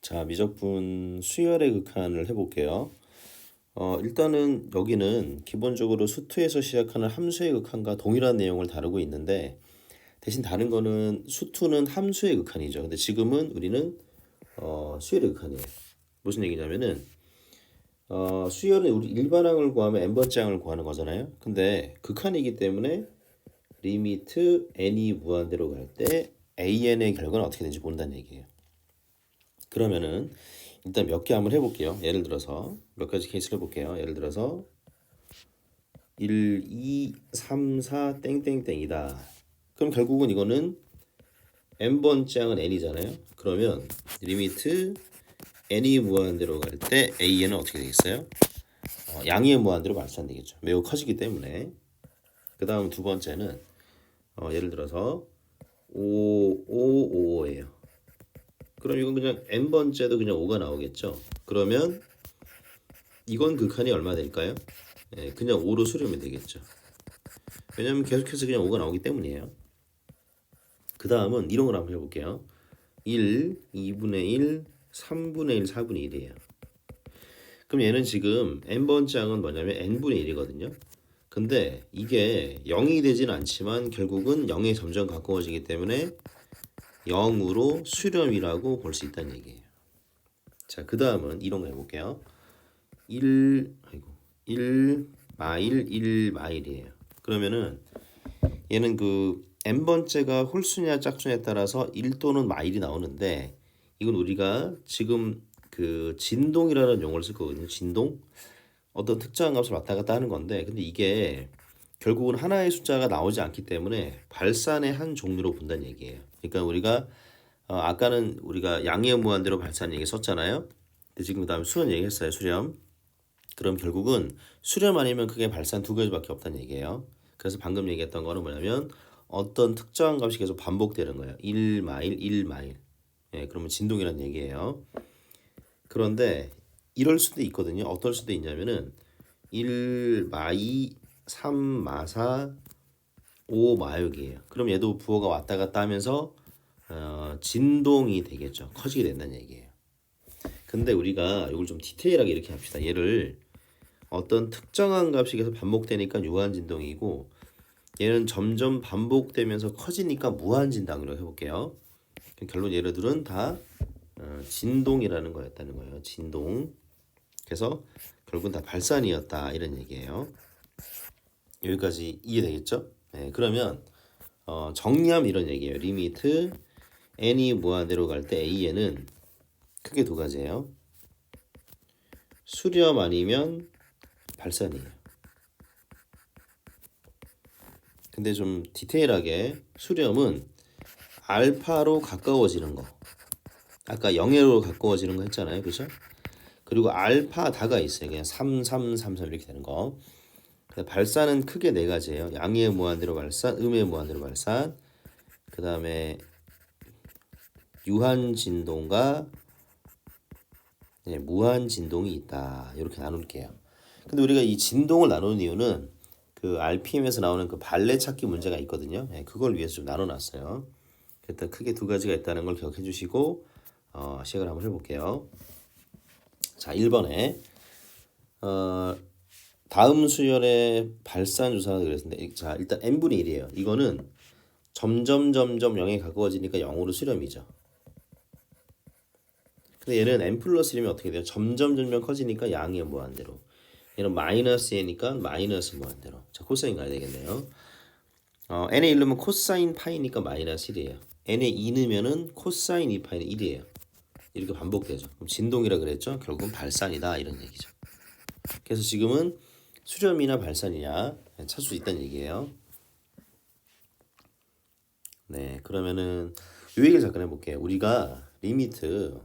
자, 미적분 수열의 극한을 해볼게요. 일단은 여기는 기본적으로 수투에서 시작하는 함수의 극한과 동일한 내용을 다루고 있는데 대신 다른 거는 수투는 함수의 극한이죠. 근데 지금은 우리는 수열의 극한이에요. 무슨 얘기냐면은 수열은 우리 일반항을 구하면 n번째 항을 구하는 거잖아요. 근데 극한이기 때문에 리미트 n이 무한대로 갈 때 an의 결과는 어떻게 되는지 본다는 얘기예요. 그러면은 일단 몇 개 한번 해볼게요. 예를 들어서 몇 가지 케이스를 해볼게요. 예를 들어서 1, 2, 3, 4 땡땡땡이다. 그럼 결국은 이거는 n번째 항은 n이잖아요. 그러면 리미트 n이 무한대로 갈 때 a는 어떻게 되겠어요? 양의 무한대로 발산되겠죠. 매우 커지기 때문에. 그 다음 두 번째는 예를 들어서 5, 5, 5예요. 그럼 이건 그냥 n번째도 그냥 5가 나오겠죠. 그러면 이건 극한이 얼마 될까요? 그냥 5로 수렴이 되겠죠. 왜냐면 계속해서 그냥 5가 나오기 때문이에요. 그 다음은 이런 걸 한번 해볼게요. 1, 2분의 1, 3분의 1, 4분의 1이에요. 그럼 얘는 지금 n번째 항은 뭐냐면 n분의 1이거든요. 근데 이게 0이 되진 않지만 결국은 0에 점점 가까워지기 때문에 0으로 수렴이라고 볼 수 있다는 얘기예요. 자, 그 다음은 이런 거 해볼게요. 1 마일 1 마일이에요. 그러면은 얘는 그 n번째가 홀수냐 짝수냐에 따라서 1 또는 마일이 나오는데 이건 우리가 지금 그 진동이라는 용어를 쓸 거거든요. 진동. 어떤 특정한 값을 왔다 갔다 하는 건데 근데 이게 결국은 하나의 숫자가 나오지 않기 때문에 발산의 한 종류로 본다는 얘기예요. 그러니까 우리가 아까는 우리가 양의 무한대로 발산 얘기 썼잖아요. 근데 지금 그다음에 수는 얘기했어요. 수렴. 그럼 결국은 수렴 아니면 그게 발산 두 가지밖에 없다는 얘기예요. 그래서 방금 얘기했던 거는 뭐냐면 어떤 특정한 값이 계속 반복되는 거예요. 1 마일, 1 마일. 그러면 진동이라는 얘기예요. 그런데 이럴 수도 있거든요. 어떨 수도 있냐면은 1 마이, 3 마사, 5 마육이에요. 그럼 얘도 부호가 왔다 갔다 하면서 진동이 되겠죠. 커지게 된다는 얘기예요. 근데 우리가 이걸 좀 디테일하게 이렇게 합시다. 얘를 어떤 특정한 값이 계속 반복되니까 유한진동이고 얘는 점점 반복되면서 커지니까 무한진동으로 해볼게요. 결론 얘네들은 다 진동이라는 거였다는 거예요. 진동. 그래서 결국은 다 발산이었다 이런 얘기예요. 여기까지 이해되겠죠? 네, 그러면 정리하면 이런 얘기예요. 리미트 n이 무한대로 갈 때 a는 크게 두 가지예요. 수렴 아니면 발산이에요. 근데 좀 디테일하게 수렴은 알파로 가까워지는 거. 아까 0으로 가까워지는 거 했잖아요. 그죠? 그리고 알파 다가 있어요. 그냥 3, 3, 3, 3 이렇게 되는 거. 발산은 크게 네 가지예요. 양의 무한대로 발산, 음의 무한대로 발산. 그 다음에 유한 진동과 무한 진동이 있다. 이렇게 나눌게요. 근데 우리가 이 진동을 나누는 이유는 그 RPM에서 나오는 그 발레 찾기 문제가 있거든요. 그걸 위해서 좀 나눠놨어요. 일단 크게 두 가지가 있다는 걸 기억해 주시고 시작을 한번 해볼게요. 자, 1번에 다음 수열의 발산 주사가 그랬는데 자, 일단 n분의 1이에요. 이거는 점점 0에 가까워지니까 0으로 수렴이죠. 근데 얘는 n 플러스 1이면 어떻게 돼요? 점점 커지니까 양의 무한대로. 얘는 마이너스 n이니까 마이너스 무한대로. 자, 코사인 가야 되겠네요. n에 1 넣으면 코사인 파이니까 마이너스 1이에요. n에 2 넣으면은 코사인 2파이는 1이에요. 이렇게 반복되죠. 그럼 진동이라 그랬죠? 결국은 발산이다 이런 얘기죠. 그래서 지금은 수렴이나 발산이냐 찾을 수 있다는 얘기예요. 네, 그러면은 이 얘기를 잠깐 해볼게요. 우리가 리미트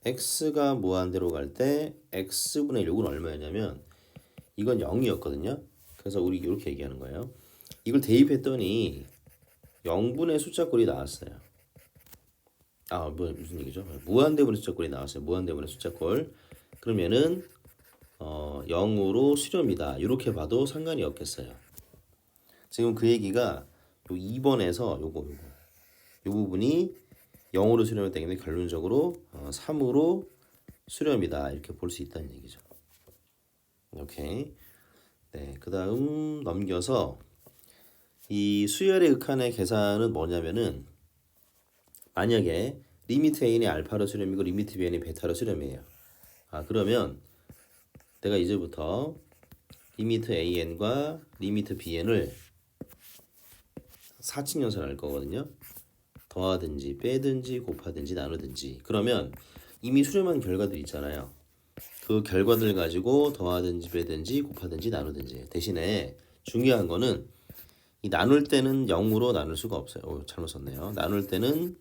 x가 무한대로 갈 때 x분의 6은 얼마였냐면 이건 0이었거든요. 그래서 우리 이렇게 얘기하는 거예요. 이걸 대입했더니 0분의 숫자꼴이 나왔어요. 무슨 얘기죠? 무한대분의 숫자꼴이 나왔어요. 무한대분의 숫자꼴. 그러면은 0으로 수렴이다. 이렇게 봐도 상관이 없겠어요. 지금 그 얘기가 요 2번에서 요 부분이 0으로 수렴이 되기 때문에 결론적으로 3으로 수렴이다 이렇게 볼 수 있다는 얘기죠. 오케이. 네, 그 다음 넘겨서 이 수열의 극한의 계산은 뭐냐면은 만약에 리미트 a는 알파로 수렴이고 리미트 b는 베타로 수렴이에요. 그러면 내가 이제부터 리미트 an과 리미트 bn을 사칙연산을 할 거거든요. 더하든지 빼든지 곱하든지 나누든지. 그러면 이미 수렴한 결과들 있잖아요. 그 결과들 가지고 더하든지 빼든지 곱하든지 나누든지. 대신에 중요한 거는 이 나눌 때는 0으로 나눌 수가 없어요. 잘못 썼네요. 나눌 때는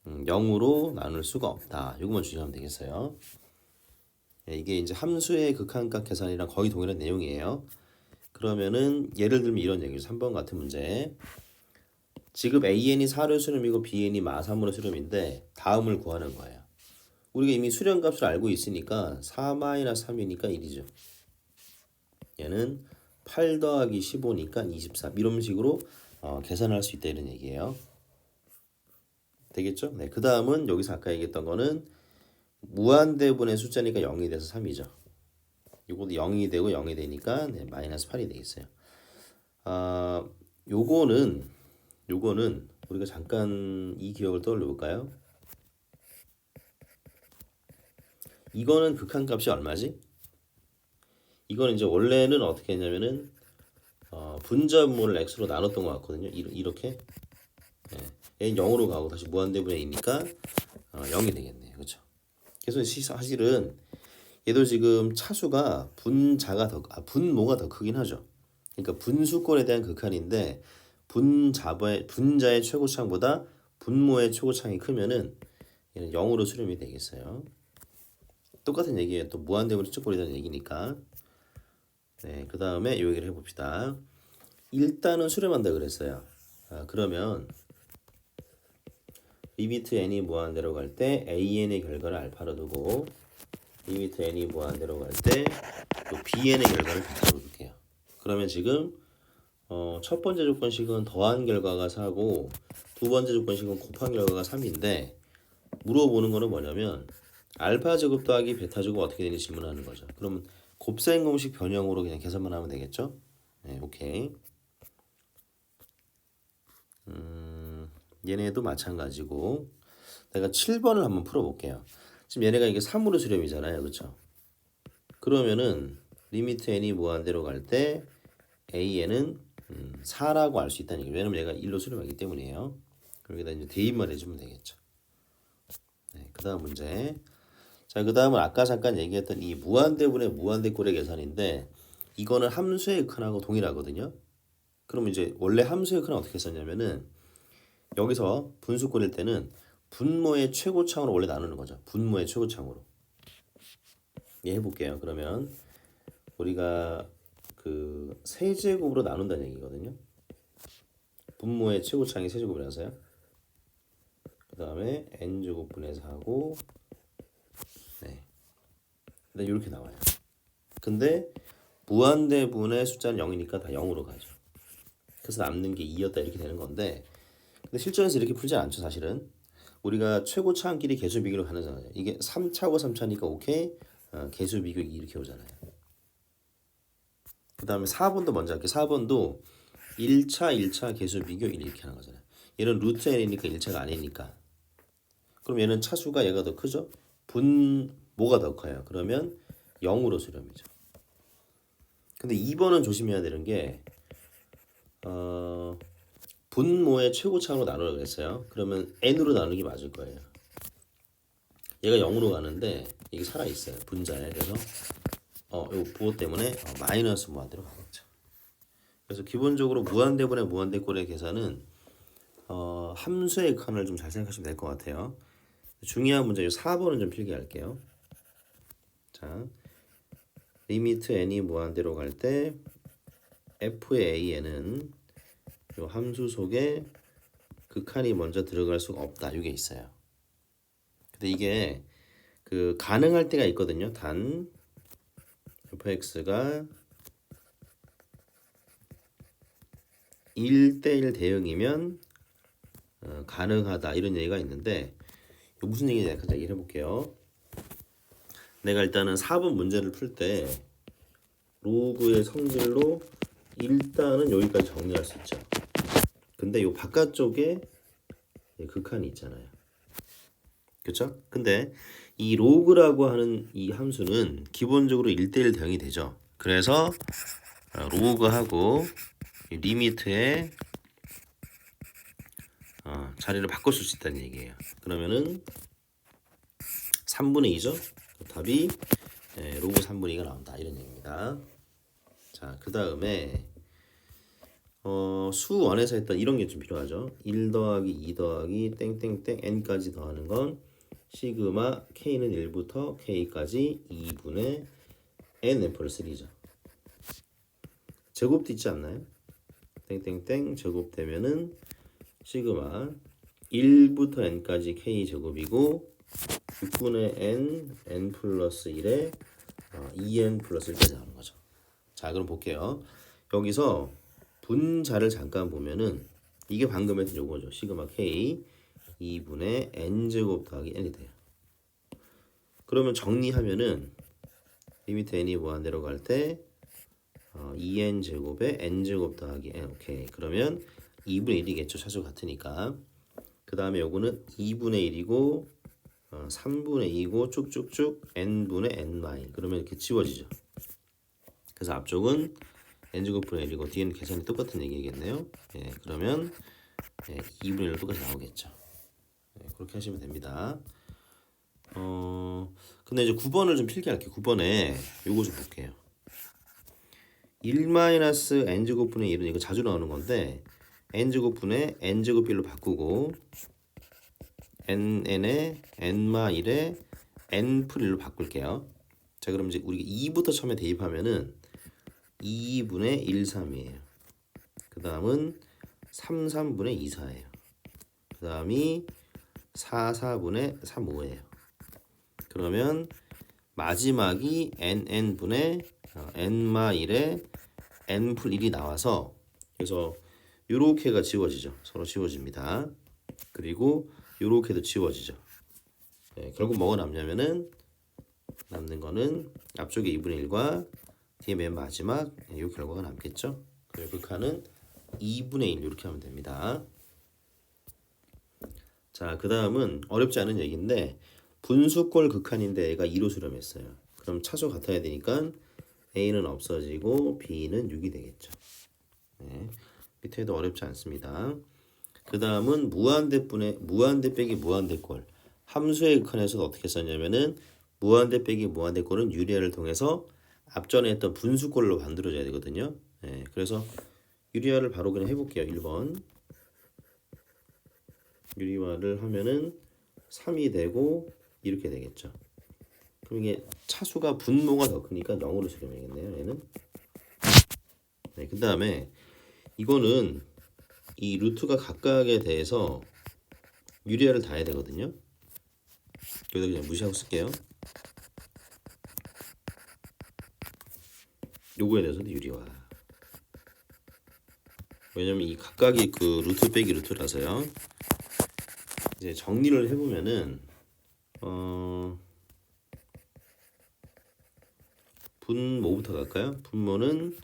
0으로 나눌 수가 없다. 이것만 주의하면 되겠어요. 이게 이제 함수의 극한값 계산이랑 거의 동일한 내용이에요. 그러면은 예를 들면 이런 얘기죠. 3번 같은 문제. 지금 AN이 4로 수렴이고 BN이 마3으로 수렴인데 다음을 구하는 거예요. 우리가 이미 수렴값을 알고 있으니까 4-3이니까 1이죠. 얘는 8 더하기 15니까 23 이런 식으로 계산할 수 있다 이런 얘기예요. 되겠죠? 네, 그 다음은 여기서 아까 얘기했던 거는 무한대분의 숫자니까 0이 돼서 3이죠. 이것도 0이 되고 0이 되니까 네, 마이너스 8이 되겠어요. 요거는 우리가 잠깐 이 기억을 떠올려 볼까요? 이거는 극한값이 얼마지? 이거는 이제 원래는 어떻게 했냐면은 분자분모를 x로 나눴던 것 같거든요. 이렇게 얘는 0으로 가고 다시 무한대분의 a니까 0이 되겠네요. 그렇죠? 그래서 사실은 얘도 지금 차수가 분모가 더 크긴 하죠. 그러니까 분수꼴에 대한 극한인데 분자의 최고차항보다 분모의 최고차항이 크면은 얘는 0으로 수렴이 되겠어요. 똑같은 얘기예요. 또 무한대분의 축꼴에 대한 얘기니까. 네, 그 다음에 이 얘기를 해봅시다. 일단은 수렴한다 그랬어요. 그러면 리미트 n이 무한대로 갈 때 an의 결과를 알파로 두고 리미트 n이 무한대로 갈 때 또 bn의 결과를 베타로 둘게요. 그러면 지금 첫 번째 조건식은 더한 결과가 4고 두 번째 조건식은 곱한 결과가 3인데 물어보는 거는 뭐냐면 알파 제곱 더하기 베타 제곱 어떻게 되는지 질문하는 거죠. 그러면 곱셈 공식 변형으로 그냥 계산만 하면 되겠죠? 네, 오케이. 얘네도 마찬가지고 내가 7번을 한번 풀어볼게요. 지금 얘네가 이게 3으로 수렴이잖아요. 그렇죠? 그러면은 리미트 n이 무한대로 갈 때 a는 4라고 알 수 있다는 얘기예요. 왜냐면 얘가 1로 수렴하기 때문이에요. 여기다 이제 대입만 해주면 되겠죠. 네, 그 다음 문제. 자, 그 다음은 아까 잠깐 얘기했던 이 무한대분의 무한대꼴의 계산인데 이거는 함수의 극한하고 동일하거든요. 그럼 이제 원래 함수의 극한은 어떻게 썼냐면은 여기서 분수꼴일 때는 분모의 최고차항으로 원래 나누는 거죠. 분모의 최고차항으로. 예, 해볼게요. 그러면 우리가 그 세제곱으로 나눈다는 얘기거든요. 분모의 최고차항이 세제곱이라서요. 그 다음에 n제곱분의 4고 네. 일단 이렇게 나와요. 근데 무한대분의 숫자는 0이니까 다 0으로 가죠. 그래서 남는 게 2였다 이렇게 되는 건데 근데 실전에서 이렇게 풀지 않죠 사실은. 우리가 최고차항끼리 개수 비교를 가능하잖아요. 이게 3차고 3차니까 오케이 개수 비교 이렇게 오잖아요. 그 다음에 4번도 먼저 할게요. 4번도 1차 개수 비교 이렇게 하는 거잖아요. 얘는 루트 n이니까 1차가 아니니까. 그럼 얘는 차수가 얘가 더 크죠? 분모가 더 커요. 그러면 0으로 수렴이죠. 근데 2번은 조심해야 되는 게 분모의 최고차항으로 나누라고 했어요. 그러면 n으로 나누기 맞을 거예요. 얘가 0으로 가는데 이게 살아있어요. 분자에. 그래서 요 부호 때문에 마이너스 무한대로 가겠죠. 그래서 기본적으로 무한대분의 무한대꼴의 계산은 함수의 극한을 좀 잘 생각하시면 될 것 같아요. 중요한 문제 4번은 좀 필기할게요. 자, 리미트 n이 무한대로 갈 때 f의 an은 요 함수 속에 극한이 먼저 들어갈 수가 없다. 이게 있어요. 근데 이게 그 가능할 때가 있거든요. 단 fx가 1대1 대응이면 가능하다 이런 얘기가 있는데 이거 무슨 얘기인지 약간 얘기를 해볼게요. 내가 일단은 4번 문제를 풀 때 로그의 성질로 일단은 여기까지 정리할 수 있죠. 근데 이 바깥쪽에 극한이 있잖아요. 그렇죠? 근데 이 로그라고 하는 이 함수는 기본적으로 1대1 대응이 되죠. 그래서 로그하고 리미트의 자리를 바꿔줄 수 있다는 얘기예요. 그러면은 3분의 2죠. 답이 로그 3분의 2가 나온다 이런 얘기입니다. 자, 그 다음에 수원에서 했던 이런 게 좀 필요하죠. 1 더하기 2 더하기 땡땡땡 n까지 더하는 건 시그마 k는 1부터 k까지 2분의 n 플러스 3죠. 제곱도 있지 않나요? 땡땡땡 제곱되면은 시그마 1부터 n까지 k 제곱이고 6분의 n 플러스 1에 2n 플러스 1까지 나오는 거죠. 자, 그럼 볼게요. 여기서 분자를 잠깐 보면은 이게 방금 했던 요거죠. 시그마 k 2분의 n제곱 더하기 n이 돼요. 그러면 정리하면은 리미트 n이 무한대로 갈 때 2n제곱에 n제곱 더하기 n. 오케이. 그러면 2분의 1이겠죠. 차수 같으니까. 그 다음에 요거는 2분의 1이고 3분의 2고 쭉쭉쭉 n분의 n-. 그러면 이렇게 지워지죠. 그래서 앞쪽은 n제곱분의 1이고 뒤에는 계산이 똑같은 얘기겠네요. 예, 그러면 2분의 1로 똑같이 나오겠죠. 그렇게 하시면 됩니다. 근데 이제 9번을 좀 필기할게요. 9번에 요거 좀 볼게요. 1-n제곱분의 1은 이거 자주 나오는 건데 n제곱분의 n제곱 1로 바꾸고 n에 n-1에 n+1로 바꿀게요. 자, 그럼 이제 우리가 2부터 처음에 대입하면은 2분의 1, 3이에요. 그 다음은 3, 3분의 2, 4예요. 그 다음이 4, 4분의 3, 5예요. 그러면 마지막이 n분의 n-1에 n+1이 나와서 그래서 요렇게가 지워지죠. 서로 지워집니다. 그리고 요렇게도 지워지죠. 결국 뭐가 남냐면은 남는 거는 앞쪽에 2분의 1과 뒤에 맨 마지막 이 결과가 남겠죠. 그리고 극한은 2분의 1 이렇게 하면 됩니다. 자, 그 다음은 어렵지 않은 얘기인데 분수꼴 극한인데 A가 2로 수렴했어요. 그럼 차수 같아야 되니까 A는 없어지고 B는 6이 되겠죠. 네, 밑에도 어렵지 않습니다. 그 다음은 무한대 빼기 무한대꼴. 함수의 극한에서 어떻게 썼냐면은 무한대 빼기 무한대꼴은 유리화를 통해서 앞전에 했던 분수꼴로 만들어져야 되거든요. 네, 그래서 유리화를 바로 그냥 해볼게요. 1번 유리화를 하면은 3이 되고 이렇게 되겠죠. 그럼 이게 차수가 분모가 더 크니까 0으로 수렴해야겠네요. 얘는. 네, 그 다음에 이거는 이 루트가 각각에 대해서 유리화를 다 해야 되거든요. 여기다 그냥 무시하고 쓸게요. 요거에 대해서도 유리화. 왜냐면 이 각각이 그 루트 빼기 루트라서요. 이제 정리를 해보면은 분모부터 갈까요? 분모는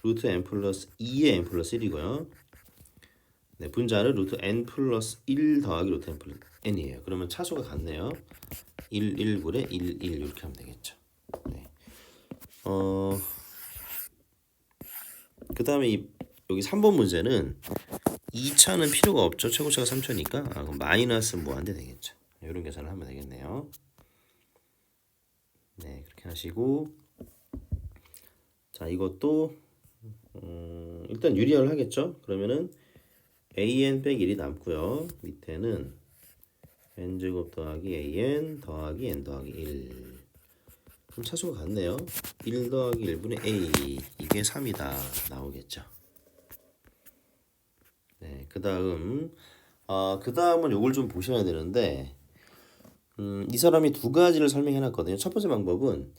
루트 n 플러스 2의 n 플러스 1이고요. 네, 분자는 루트 n 플러스 1 더하기 루트 n 플러스 n이에요. 그러면 차수가 같네요. 1, 1분의 1, 1 이렇게 하면 되겠죠. 네. 그 다음에 여기 3번 문제는 2차는 필요가 없죠. 최고차가 3차니까 그럼 마이너스 무한대 되겠죠. 이런 계산을 하면 되겠네요. 네, 그렇게 하시고 자, 이것도 일단 유리화를 하겠죠. 그러면은 an 빼기 1이 남고요. 밑에는 n제곱 더하기 an 더하기 n 더하기 1. 그럼 차수가 같네요. 1 더하기 1분의 a 이게 3이다 나오겠죠. 네, 그 다음은 요걸 좀 보셔야 되는데 이 사람이 두 가지를 설명해 놨거든요. 첫 번째 방법은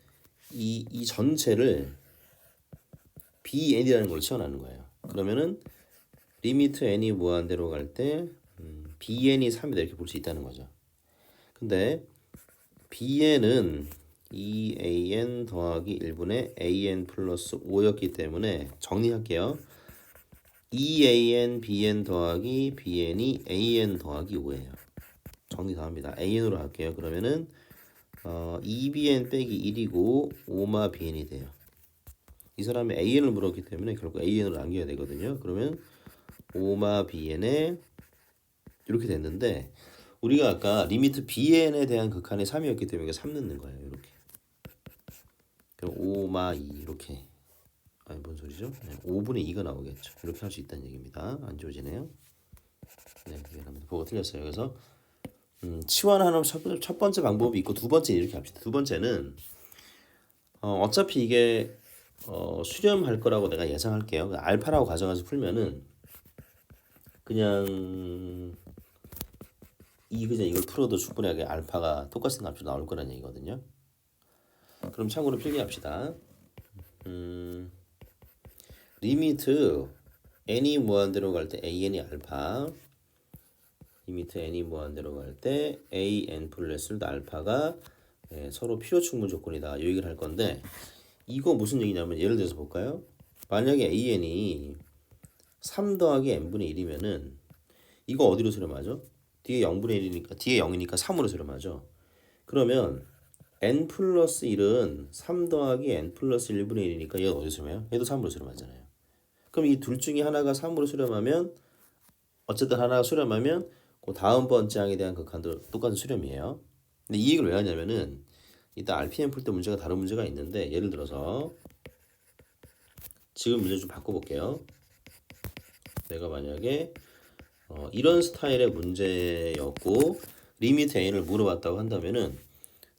이 전체를 bn이라는 걸 채워넣는 거예요. 그러면은 리미트 n이 무한대로 갈 때 bn이 3이다 이렇게 볼 수 있다는 거죠. 근데 bn은 2an 더하기 1분의 an 플러스 5였기 때문에 정리할게요. 2an bn 더하기 bn이 an 더하기 5예요. 정리 다 합니다. an으로 할게요. 그러면은 2bn 빼기 1이고 5마 bn이 돼요. 이 사람이 an을 물었기 때문에 결국 an을 남겨야 되거든요. 그러면 5마 bn에 이렇게 됐는데 우리가 아까 리미트 bn에 대한 극한이 3이었기 때문에 3 넣는 거예요. 이렇게. 그럼 5마 2 이렇게. 아니 뭔 소리죠? 네, 5분의 2가 나오겠죠. 이렇게 할 수 있다는 얘기입니다. 안 좋아지네요. 네, 미안합니다. 보고 틀렸어요. 그래서 치환하는 첫 번째 방법이 있고 두 번째 이렇게 합시다. 두 번째는 어차피 이게 수렴할 거라고 내가 예상할게요. 알파라고 가정해서 풀면은 그냥 그냥 이걸 풀어도 충분하게 알파가 똑같은 값으로 나올 거라는 얘기거든요. 그럼 참고로 필기합시다. 리미트 n이 무한대로 갈 때 an이 알파, 리미트 n이 무한대로 갈 때 an 플러스 알파가 서로 필요 충분 조건이다. 이 얘기를 할 건데 이거 무슨 얘기냐면 예를 들어서 볼까요? 만약에 an이 3 더하기 n분의 1이면은 이거 어디로 수렴하죠? 뒤에 0분의 1이니까 뒤에 0이니까 3으로 수렴하죠. 그러면 n 플러스 1은 3 더하기 n 플러스 1분의 1이니까 얘가 어디로 수렴해요? 얘도 3으로 수렴하잖아요. 그럼 이 둘 중에 하나가 3으로 수렴하면 어쨌든 하나가 수렴하면 그 다음 번째 항에 대한 극한도 똑같은 수렴이에요. 근데 이 얘기를 왜 하냐면은 이따 RPM 풀 때 문제가 다른 문제가 있는데 예를 들어서 지금 문제 좀 바꿔볼게요. 내가 만약에 이런 스타일의 문제였고 리미트 n을 물어봤다고 한다면은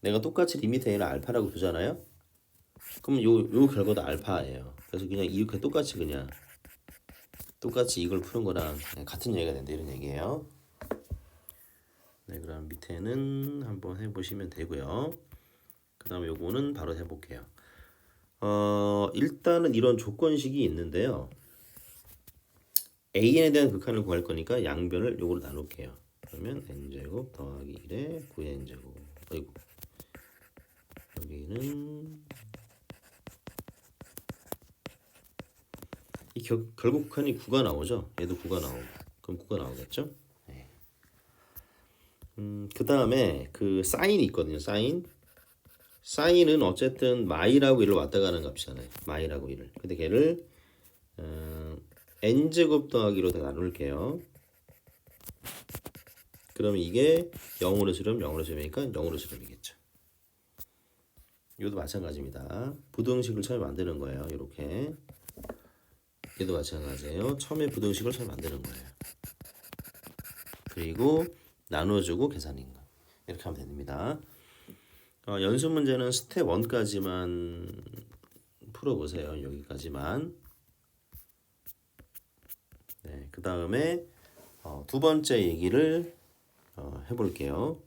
내가 똑같이 리미트 n을 알파라고 두잖아요. 그럼 요 결과도 알파예요. 그래서 그냥 이렇게 똑같이 이걸 푸는 거랑 같은 얘기가 된다 이런 얘기예요. 네, 그럼 밑에는 한번 해보시면 되고요. 그 다음에 요거는 바로 해볼게요. 일단은 이런 조건식이 있는데요. an에 대한 극한을 구할 거니까 양변을 요거로 나눌게요. 그러면 n제곱 더하기 1에 9n제곱. 아이고. 여기는 결국 극한이 9가 나오죠. 얘도 9가 나오고. 그럼 9가 나오겠죠? 네. 그 다음에 그 사인이 있거든요. 사인은 어쨌든 마이라고 1을 왔다 가는 값이잖아요. 마이라고 1을. 근데 걔를 n제곱 더하기로 다 나눌게요. 그러면 이게 0으로 수렴, 0으로 수렴이니까 0으로 수렴이겠죠. 이것도 마찬가지입니다. 부등식을 처음에 만드는 거예요. 이렇게. 얘도 마찬가지예요. 처음에 부등식을 처음에 만드는 거예요. 그리고 나눠주고 계산인 거. 이렇게 하면 됩니다. 연습 문제는 스텝 1까지만 풀어보세요. 여기까지만. 네, 그 다음에 두 번째 얘기를 해볼게요.